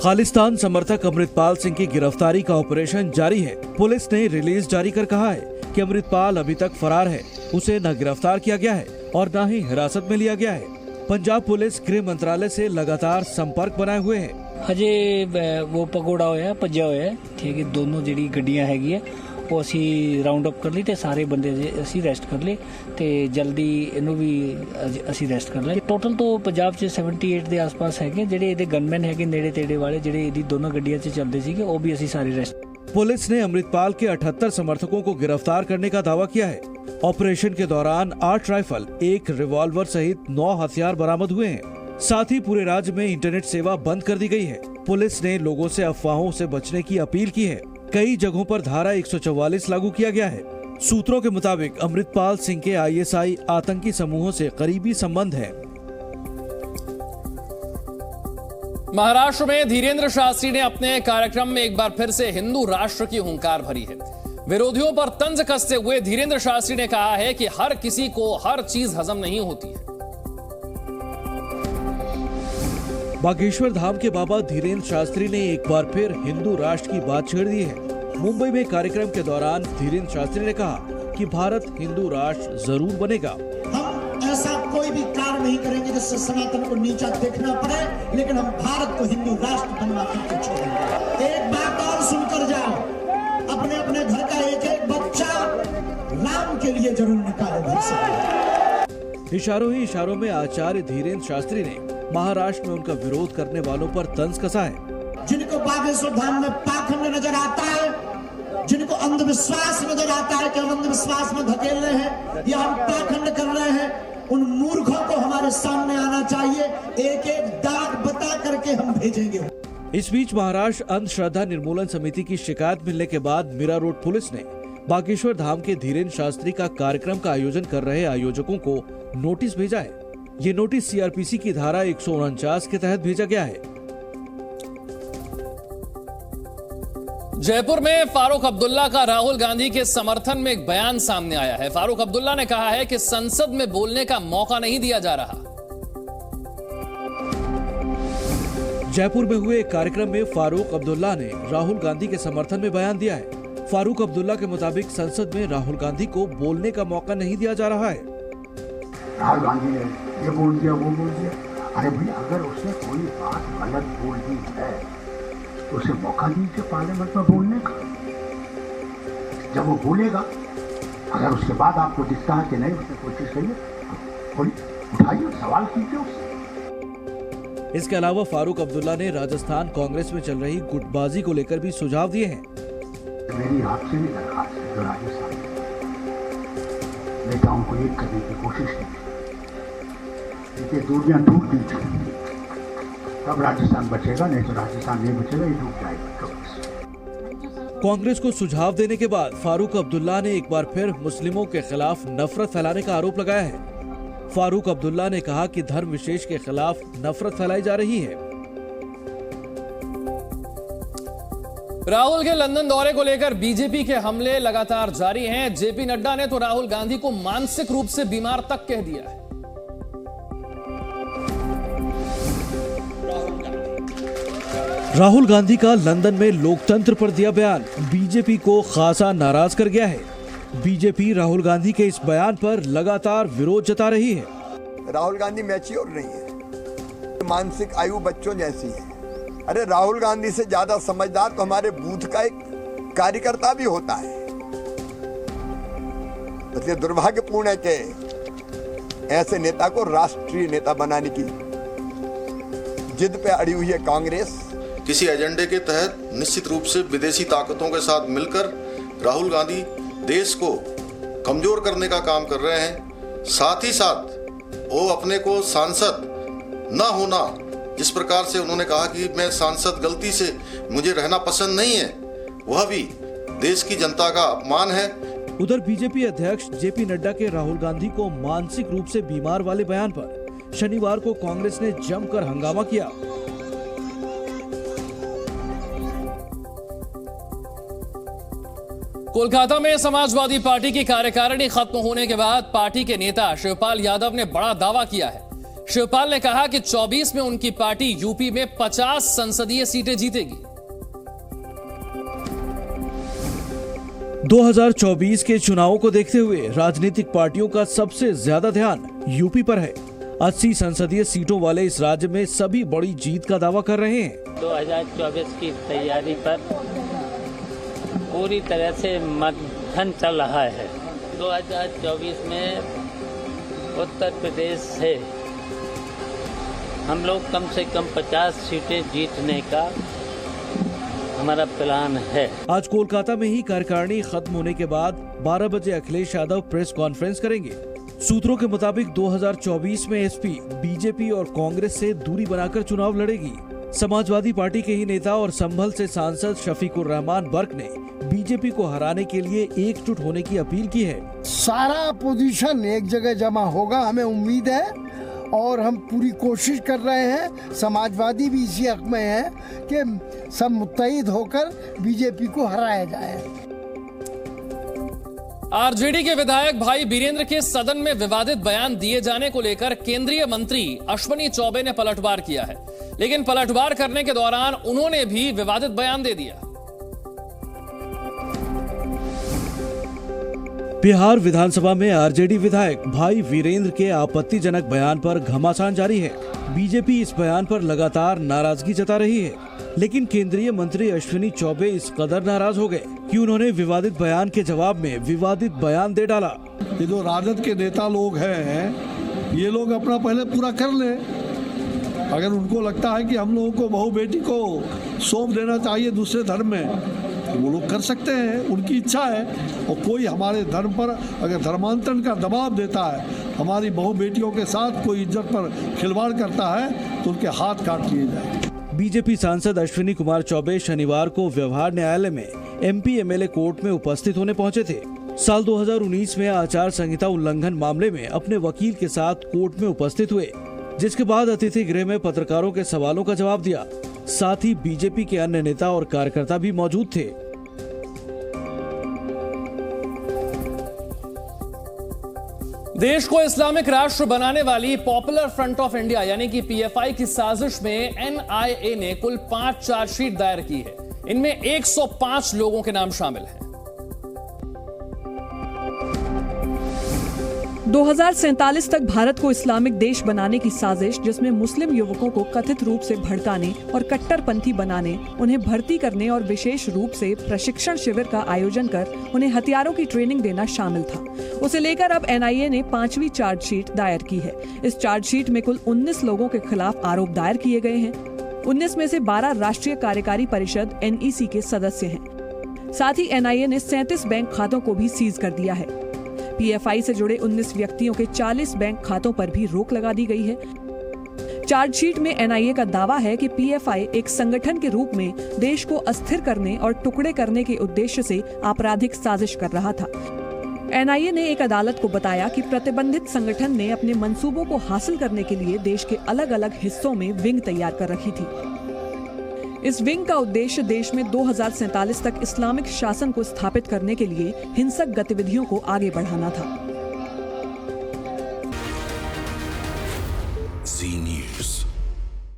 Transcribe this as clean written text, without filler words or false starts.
खालिस्तान समर्थक अमृतपाल सिंह की गिरफ्तारी का ऑपरेशन जारी है। पुलिस ने रिलीज जारी कर कहा है कि अमृतपाल अभी तक फरार है, उसे न गिरफ्तार किया गया है और न ही हिरासत में लिया गया है। पंजाब पुलिस गृह मंत्रालय से लगातार संपर्क बनाए हुए है। हजे वो पकौड़ा होया भज्या होया ठीक है। दोनों जी गड्डियां हैगी है वो असी राउंड अप कर ली ते सारे बंदे असी अरेस्ट कर लिए ते जल्दी इनू भी असी अरेस्ट कर लिया। टोटल तो पंजाब च 78 के आसपास है जेडे इहदे गनमैन है नेड़े तेड़े वाले जेडे इहदी दोनों गड्डियां च चलते सीगे वो भी असी सारे अरेस्ट। पुलिस ने अमृतपाल के 78 समर्थकों को गिरफ्तार करने का दावा किया है। ऑपरेशन के दौरान 8 राइफल, 1 रिवॉल्वर सहित 9 हथियार बरामद हुए हैं। साथ ही पूरे राज्य में इंटरनेट सेवा बंद कर दी गई है। पुलिस ने लोगों से अफवाहों से बचने की अपील की है। कई जगहों पर धारा 144 लागू किया गया है। सूत्रों के मुताबिक अमृतपाल सिंह के ISI आतंकी समूहों से करीबी संबंध है। महाराष्ट्र में धीरेन्द्र शास्त्री ने अपने कार्यक्रम में एक बार फिर से हिंदू राष्ट्र की हुंकार भरी है। विरोधियों पर तंज कसते हुए धीरेन्द्र शास्त्री ने कहा है कि हर किसी को हर चीज हजम नहीं होती है। बागेश्वर धाम के बाबा धीरेन्द्र शास्त्री ने एक बार फिर हिंदू राष्ट्र की बात छेड़ दी है। मुंबई में कार्यक्रम के दौरान धीरेन्द्र शास्त्री ने कहा कि भारत हिंदू राष्ट्र जरूर बनेगा। हम ऐसा कोई भी कार्य नहीं करेंगे जिससे सनातन को नीचा देखना पड़े, लेकिन हम भारत को हिंदू राष्ट्र बनवा करके छोड़ेंगे। एक बात और सुनकर जाओ, अपने अपने घर का एक एक बच्चा राम के लिए जरूर निकाले घर से। इशारों ही इशारों में आचार्य धीरेन्द्र शास्त्री ने महाराष्ट्र में उनका विरोध करने वालों पर तंज कसा है। जिनको बागेश्वर धाम में पाखंड नजर आता है, जिनको अंधविश्वास नजर आता है कि हम अंधविश्वास में धकेल रहे हैं या हम पाखंड कर रहे हैं, उन मूर्खों को हमारे सामने आना चाहिए। एक एक दाग बता करके हम भेजेंगे। इस बीच महाराष्ट्र अंधश्रद्धा निर्मूलन समिति की शिकायत मिलने के बाद मीरा रोड पुलिस ने बागेश्वर धाम के धीरेन्द्र शास्त्री का कार्यक्रम का आयोजन कर रहे आयोजकों को नोटिस भेजा है। ये नोटिस CRPC की धारा 149 के तहत भेजा गया है। जयपुर में फारूक अब्दुल्ला का राहुल गांधी के समर्थन में एक बयान सामने आया है। फारूक अब्दुल्ला ने कहा है कि संसद में बोलने का मौका नहीं दिया जा रहा। जयपुर में हुए एक कार्यक्रम में फारूक अब्दुल्ला ने राहुल गांधी के समर्थन में बयान दिया है। फारूक अब्दुल्ला के मुताबिक संसद में राहुल गांधी को बोलने का मौका नहीं दिया जा रहा है। राहुल गांधी ने ये बोल दिया, वो बोल दिया। अरे भाई, अगर उसने कोई बात गलत बोल दी है तो उसे मौका दीजिए पार्लियामेंट में बोलने का। जब वो बोलेगा, अगर उसके बाद आपको दिखता है कि नहीं उसने कोशिश करी, कोई उठाइए, सवाल कीजिए उससे। इसके अलावा फारूक अब्दुल्ला ने राजस्थान कांग्रेस में चल रही गुटबाजी को लेकर भी सुझाव दिए हैं। मेरी आपसे भी दरखास्त है, जो राजस्थान नेताओं को एक करने की कोशिश की, ये दूरियां टूट दीजिए, तब राजस्थान बचेगा, नहीं तो राजस्थान नहीं बचेगा, ये डूब जाएगा। कांग्रेस को सुझाव देने के बाद फारूक अब्दुल्ला ने एक बार फिर मुस्लिमों के खिलाफ नफरत फैलाने का आरोप लगाया है। फारूक अब्दुल्ला ने कहा कि धर्म विशेष के खिलाफ नफरत फैलाई जा रही है। राहुल के लंदन दौरे को लेकर बीजेपी के हमले लगातार जारी हैं। जेपी नड्डा ने तो राहुल गांधी को मानसिक रूप से बीमार तक कह दिया है। राहुल गांधी का लंदन में लोकतंत्र पर दिया बयान बीजेपी को खासा नाराज कर गया है। बीजेपी राहुल गांधी के इस बयान पर लगातार विरोध जता रही है। राहुल गांधी मैच्योर नहीं है, मानसिक आयु बच्चों जैसी है। अरे राहुल गांधी से ज्यादा समझदार तो हमारे बूथ का एक कार्यकर्ता भी होता है। इसलिए दुर्भाग्यपूर्ण है कि ऐसे नेता को राष्ट्रीय नेता बनाने की जिद पे अड़ी हुई है कांग्रेस। किसी एजेंडे के तहत निश्चित रूप से विदेशी ताकतों के साथ मिलकर राहुल गांधी देश को कमजोर करने का काम कर रहे हैं। साथ ही साथ वो अपने को सांसद न होना, जिस प्रकार से उन्होंने कहा कि मैं सांसद गलती से मुझे रहना पसंद नहीं है, वह भी देश की जनता का अपमान है। उधर बीजेपी अध्यक्ष जेपी नड्डा के राहुल गांधी को मानसिक रूप से बीमार वाले बयान पर शनिवार को कांग्रेस ने जमकर हंगामा किया। कोलकाता में समाजवादी पार्टी की कार्यकारिणी खत्म होने के बाद पार्टी के नेता शिवपाल यादव ने बड़ा दावा किया है। शिवपाल ने कहा कि 24 में उनकी पार्टी यूपी में 50 संसदीय सीटें जीतेगी। 2024 के चुनावों को देखते हुए राजनीतिक पार्टियों का सबसे ज्यादा ध्यान यूपी पर है। 80 संसदीय सीटों वाले इस राज्य में सभी बड़ी जीत का दावा कर रहे हैं। 2024 की तैयारी पर पूरी तरह से मंथन चल रहा है। 2024 में उत्तर प्रदेश से हम लोग कम से कम 50 सीटें जीतने का हमारा प्लान है। आज कोलकाता में ही कार्यकारिणी खत्म होने के बाद 12 बजे अखिलेश यादव प्रेस कॉन्फ्रेंस करेंगे। सूत्रों के मुताबिक 2024 में एसपी, बीजेपी और कांग्रेस से दूरी बनाकर चुनाव लड़ेगी। समाजवादी पार्टी के ही नेता और संभल से सांसद शफीकुर रहमान बर्क ने बीजेपी को हराने के लिए एकजुट होने की अपील की है। सारा अपोजिशन एक जगह जमा होगा, हमें उम्मीद है और हम पूरी कोशिश कर रहे हैं। समाजवादी भी इसी हक में है कि सब मुत्तहिद होकर बीजेपी को हराया जाए। आरजेडी के विधायक भाई वीरेंद्र के सदन में विवादित बयान दिए जाने को लेकर केंद्रीय मंत्री अश्विनी चौबे ने पलटवार किया है, लेकिन पलटवार करने के दौरान उन्होंने भी विवादित बयान दे दिया। बिहार विधानसभा में आरजेडी विधायक भाई वीरेंद्र के आपत्तिजनक बयान पर घमासान जारी है। बीजेपी इस बयान पर लगातार नाराजगी जता रही है, लेकिन केंद्रीय मंत्री अश्विनी चौबे इस कदर नाराज हो गए कि उन्होंने विवादित बयान के जवाब में विवादित बयान दे डाला। ये जो राजद के नेता लोग हैं, ये लोग अपना पहले पूरा कर ले। अगर उनको लगता है कि हम लोगों को बहू बेटी को सौंप देना चाहिए दूसरे धर्म में, तो वो लोग कर सकते हैं, उनकी इच्छा है। और कोई हमारे धर्म पर अगर धर्मांतरण का दबाव देता है, हमारी बहू बेटियों के साथ कोई इज्जत पर खिलवाड़ करता है, तो उनके हाथ काट लिए जाए। बीजेपी सांसद अश्विनी कुमार चौबे शनिवार को व्यवहार न्यायालय में एमपी एमएलए कोर्ट में उपस्थित होने पहुंचे थे। साल 2019 में आचार संहिता उल्लंघन मामले में अपने वकील के साथ कोर्ट में उपस्थित हुए, जिसके बाद अतिथि गृह में पत्रकारों के सवालों का जवाब दिया। साथ ही बीजेपी के अन्य नेता और कार्यकर्ता भी मौजूद थे। देश को इस्लामिक राष्ट्र बनाने वाली पॉपुलर फ्रंट ऑफ इंडिया यानी कि पीएफआई की साजिश में एनआईए ने कुल 5 चार्जशीट दायर की है। इनमें 105 लोगों के नाम शामिल हैं। 2047 तक भारत को इस्लामिक देश बनाने की साजिश, जिसमें मुस्लिम युवकों को कथित रूप से भड़काने और कट्टरपंथी बनाने, उन्हें भर्ती करने और विशेष रूप से प्रशिक्षण शिविर का आयोजन कर उन्हें हथियारों की ट्रेनिंग देना शामिल था। उसे लेकर अब एनआईए ने 5वीं चार्जशीट दायर की है। इस चार्जशीट में कुल 19 लोगों के खिलाफ आरोप दायर किए गए हैं। 19 में से 12 राष्ट्रीय कार्यकारी परिषद एनईसी के सदस्य हैं। साथ ही एनआईए ने 37 बैंक खातों को भी सीज कर दिया है। पीएफआई से जुड़े 19 व्यक्तियों के 40 बैंक खातों पर भी रोक लगा दी गई है। चार्जशीट में एनआईए का दावा है कि पीएफआई एक संगठन के रूप में देश को अस्थिर करने और टुकड़े करने के उद्देश्य से आपराधिक साजिश कर रहा था। एनआईए ने एक अदालत को बताया कि प्रतिबंधित संगठन ने अपने मंसूबों को हासिल करने के लिए देश के अलग अलग हिस्सों में विंग तैयार कर रखी थी। इस विंग का उद्देश्य देश में 2047 तक इस्लामिक शासन को स्थापित करने के लिए हिंसक गतिविधियों को आगे बढ़ाना था।